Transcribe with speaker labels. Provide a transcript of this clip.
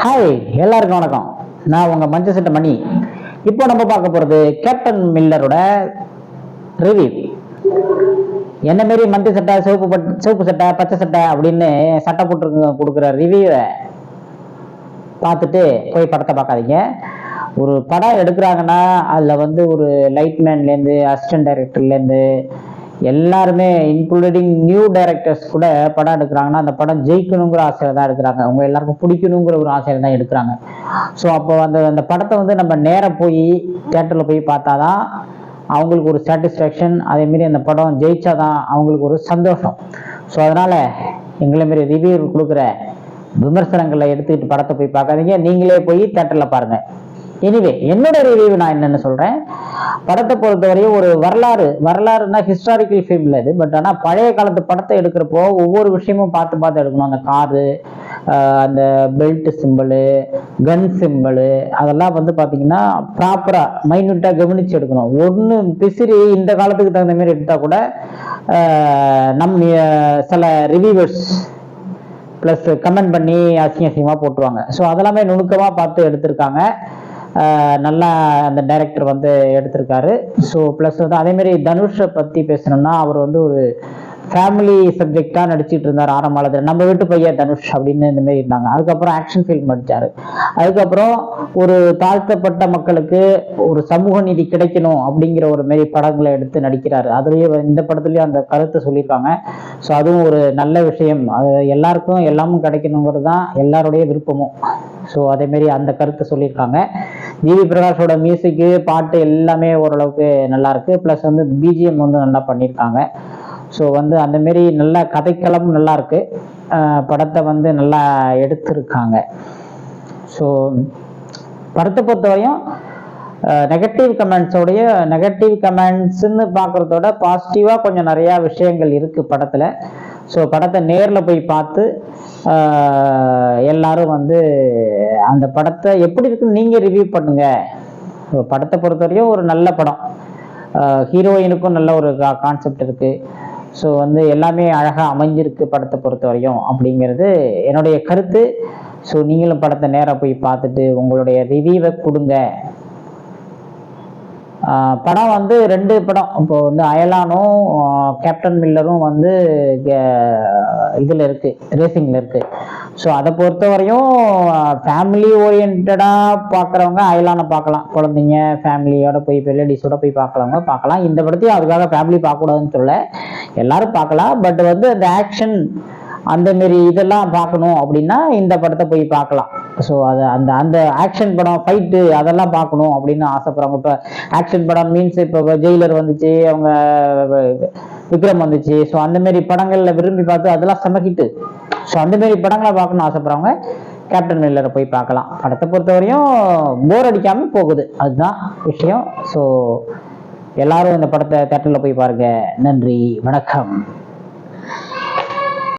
Speaker 1: Hi, எல்லாருக்கும் வணக்கம். நான் உங்க மஞ்சள் சட்டை மணி. இப்போ நம்ம பார்க்க போறது கேப்டன் மில்லரோட ரிவ்யூ. என்ன மாரி மஞ்சள் சட்டை, சிவப்பு சட்டை, பச்சை சட்டை அப்படின்னு சட்டை போட்டு கொடுக்குற ரிவ்யூவை பார்த்துட்டு போய் படத்தை பார்க்காதீங்க. ஒரு படம் எடுக்கிறாங்கன்னா அதில் வந்து ஒரு லைட்மேன்லேருந்து அசிஸ்டன்ட் டைரக்டர்லேருந்து எல்லாருமே இன்க்ளூடிங் நியூ டைரக்டர்ஸ் கூட படம் எடுக்கிறாங்கன்னா அந்த படம் ஜெயிக்கணுங்கிற ஆசையில் தான் எடுக்கிறாங்க. அவங்க எல்லாருக்கும் பிடிக்கணுங்கிற ஒரு ஆசையில் தான் எடுக்கிறாங்க. ஸோ அப்போ அந்த படத்தை வந்து நம்ம நேராக போய் தேட்டரில் போய் பார்த்தா தான் அவங்களுக்கு ஒரு சாட்டிஸ்ஃபேக்ஷன். அதேமாரி அந்த படம் ஜெயிச்சாதான் அவங்களுக்கு ஒரு சந்தோஷம். ஸோ அதனால் எங்களை மாரி ரிவ்யூ கொடுக்குற விமர்சனங்களை எடுத்துக்கிட்டு படத்தை போய் பார்க்காதீங்க, நீங்களே போய் தேட்டரில் பாருங்கள். எனிவே, என்னோட ரிவ்யூ நான் என்னென்னு சொல்கிறேன். படத்தை பொறுத்தவரையும் ஒரு வரலாறுனா ஹிஸ்டாரிக்கல் ஃபிலிம் இது. பட் ஆனால் பழைய காலத்து படத்தை எடுக்கிறப்போ ஒவ்வொரு விஷயமும் பார்த்து எடுக்கணும். அந்த காரு, அந்த பெல்ட் சிம்பிளு, கன் சிம்பிளு, அதெல்லாம் வந்து பார்த்தீங்கன்னா ப்ராப்பராக மைன்யூட்டாக கவனித்து எடுக்கணும். ஒன்று பிசிறி இந்த காலத்துக்கு தகுந்த மாதிரி எடுத்தால் கூட சில ரிவ்யூவர்ஸ் ப்ளஸ் கமெண்ட் பண்ணி அசிங்கமாக போட்டுருவாங்க. ஸோ அதெல்லாமே நுணுக்கமாக பார்த்து எடுத்திருக்காங்க. நல்லா அந்த டைரக்டர் வந்து எடுத்திருக்காரு. ஸோ ப்ளஸ் வந்து அதேமாரி தனுஷை பற்றி பேசணும்னா அவர் வந்து ஒரு ஃபேமிலி சப்ஜெக்டாக நடிச்சிட்டு இருந்தார் ஆரம்பத்தில். நம்ம வீட்டு பையன் தனுஷ் அப்படின்னு இந்த மாதிரி இருந்தாங்க. அதுக்கப்புறம் ஆக்ஷன் ஃபில்ம் நடித்தார். அதுக்கப்புறம் ஒரு தாழ்த்தப்பட்ட மக்களுக்கு ஒரு சமூக நீதி கிடைக்கணும் அப்படிங்கிற ஒரு மாரி படங்களை எடுத்து நடிக்கிறாரு. அதுலேயே இந்த படத்துலேயும் அந்த கருத்தை சொல்லியிருக்காங்க. ஸோ அதுவும் ஒரு நல்ல விஷயம். அது எல்லாருக்கும் எல்லாமும் கிடைக்கணுங்கிறது தான் எல்லாருடைய விருப்பமும். ஸோ அதேமாரி அந்த கருத்தை சொல்லியிருக்காங்க. ஜிவி பிரகாஷோட மியூசிக்கு, பாட்டு எல்லாமே ஓரளவுக்கு நல்லா இருக்கு. ப்ளஸ் வந்து பிஜிஎம் வந்து நல்லா பண்ணியிருக்காங்க. ஸோ வந்து அந்தமாரி நல்ல கதைக்களம் நல்லா இருக்கு. படத்தை வந்து நல்லா எடுத்திருக்காங்க. ஸோ படத்தை பொறுத்தவரையும் நெகட்டிவ் கமெண்ட்ஸ்ன்னு பார்க்குறதோட பாசிட்டிவாக கொஞ்சம் நிறையா விஷயங்கள் இருக்குது படத்தில். ஸோ படத்தை நேரில் போய் பார்த்து எல்லாரும் வந்து அந்த படத்தை எப்படி இருக்குன்னு நீங்கள் ரிவ்யூ பண்ணுங்கள். ஸோ படத்தை பொறுத்தவரையும் ஒரு நல்ல படம். ஹீரோயினுக்கும் நல்ல ஒரு கான்செப்ட் இருக்குது. ஸோ வந்து எல்லாமே அழகாக அமைஞ்சிருக்கு படத்தை பொறுத்தவரையும் அப்படிங்கிறது என்னுடைய கருத்து. ஸோ நீங்களும் படத்தை நேராக போய் பார்த்துட்டு உங்களுடைய ரிவ்யூவை கொடுங்க. படம் வந்து 2 படம் இப்போ வந்து அயலானும் கேப்டன் மில்லரும் வந்து இதில் இருக்குது, ரேசிங்கில் இருக்குது. ஸோ அதை பொறுத்தவரையும் ஃபேமிலி ஓரியன்டாக பார்க்குறவங்க அயலானை பார்க்கலாம். குழந்தைங்க ஃபேமிலியோட போய் லேடிஸோட போய் பார்க்குறவங்க பார்க்கலாம். இந்த படத்தையும் அதுக்காக ஃபேமிலி பார்க்கக்கூடாதுன்னு சொல்ல, எல்லாரும் பார்க்கலாம். பட் வந்து அந்த ஆக்ஷன் அந்தமாரி இதெல்லாம் பார்க்கணும் அப்படின்னா இந்த படத்தை போய் பார்க்கலாம். ஸோ அது அந்த ஆக்ஷன் படம், ஃபைட்டு, அதெல்லாம் பார்க்கணும் அப்படின்னு ஆசைப்படுறவங்க. இப்போ ஆக்ஷன் படம் மீன்ஸ் இப்போ ஜெயிலர் வந்துச்சு, அவங்க விக்ரம் வந்துச்சு. ஸோ அந்தமாரி படங்களில் விரும்பி பார்த்து அதெல்லாம் செமக்கிட்டு, ஸோ அந்தமாரி படங்களை பார்க்கணும்னு ஆசைப்படுறவங்க கேப்டன் மில்லரை போய் பார்க்கலாம். படத்தை பொறுத்தவரையும் போர் அடிக்காமல் போகுது, அதுதான் விஷயம். ஸோ எல்லாரும் இந்த படத்தை தேட்டரில் போய் பாருங்க. நன்றி, வணக்கம்.